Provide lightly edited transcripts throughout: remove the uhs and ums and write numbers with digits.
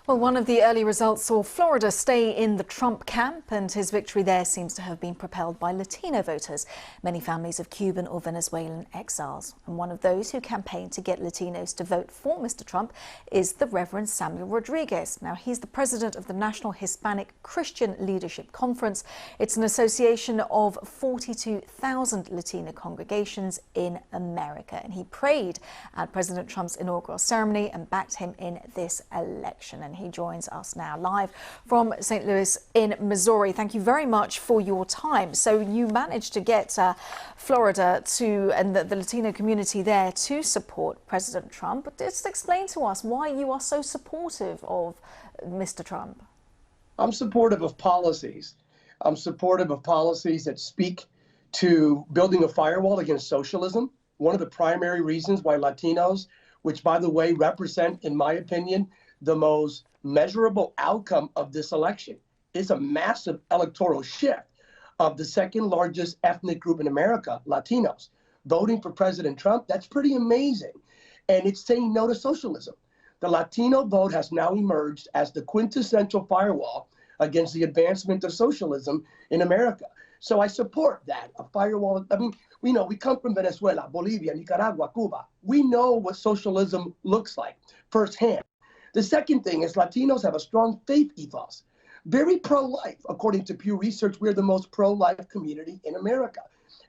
Well, one of the early results saw Florida stay in the Trump camp, and his victory there seems to have been propelled by Latino voters, many families of Cuban or Venezuelan exiles. And one of those who campaigned to get Latinos to vote for Mr. Trump is the Reverend Samuel Rodriguez. Now, he's the president of the National Hispanic Christian Leadership Conference. It's an association of 42,000 Latino congregations in America. And he prayed at President Trump's inaugural ceremony and backed him in this election. And he joins us now live from St. Louis in Missouri. Thank you very much for your time. So you managed to get Florida and the Latino community there to support President Trump. But just explain to us why you are so supportive of Mr. Trump. I'm supportive of policies. I'm supportive of policies that speak to building a firewall against socialism. One of the primary reasons why Latinos, which by the way represent, in my opinion, the most measurable outcome of this election, is a massive electoral shift of the second largest ethnic group in America, Latinos, voting for President Trump. That's pretty amazing. And it's saying no to socialism. The Latino vote has now emerged as the quintessential firewall against the advancement of socialism in America. So I support that, a firewall. I mean, we come from Venezuela, Bolivia, Nicaragua, Cuba. We know what socialism looks like firsthand. The second thing is Latinos have a strong faith ethos, very pro-life. According to Pew Research, we're the most pro-life community in America.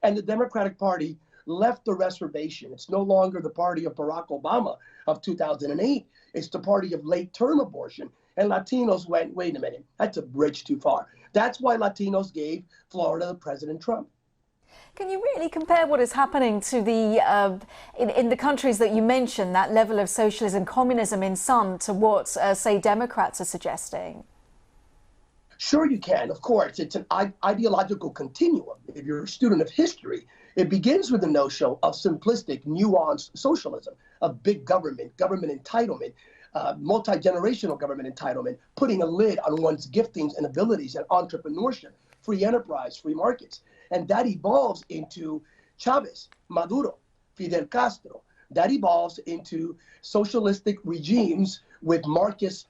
And the Democratic Party left the reservation. It's no longer the party of Barack Obama of 2008. It's the party of late-term abortion. And Latinos went, wait a minute, that's a bridge too far. That's why Latinos gave Florida to President Trump. Can you really compare what is happening to the in the countries that you mentioned, that level of socialism, communism in some, to what, say, Democrats are suggesting? Sure you can, of course. It's an ideological continuum. If you're a student of history, it begins with the notion of simplistic, nuanced socialism, of big government, government entitlement, multi-generational government entitlement, putting a lid on one's giftings and abilities and entrepreneurship, free enterprise, free markets. And that evolves into Chavez, Maduro, Fidel Castro. That evolves into socialistic regimes with Marxist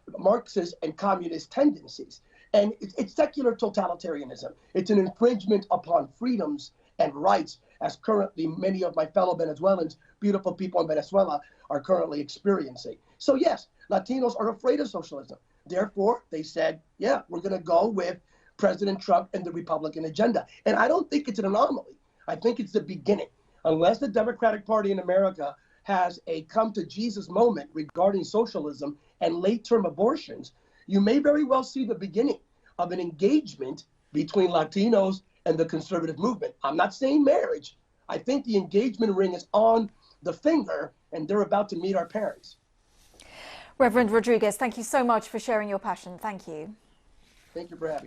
and communist tendencies. And it's secular totalitarianism. It's an infringement upon freedoms and rights, as currently many of my fellow Venezuelans, beautiful people in Venezuela, are currently experiencing. So yes, Latinos are afraid of socialism. Therefore, they said, yeah, we're going to go with President Trump and the Republican agenda. And I don't think it's an anomaly. I think it's the beginning. Unless the Democratic Party in America has a come to Jesus moment regarding socialism and late-term abortions, you may very well see the beginning of an engagement between Latinos and the conservative movement. I'm not saying marriage. I think the engagement ring is on the finger, and they're about to meet our parents. Reverend Rodriguez, thank you so much for sharing your passion. Thank you. Thank you for having me.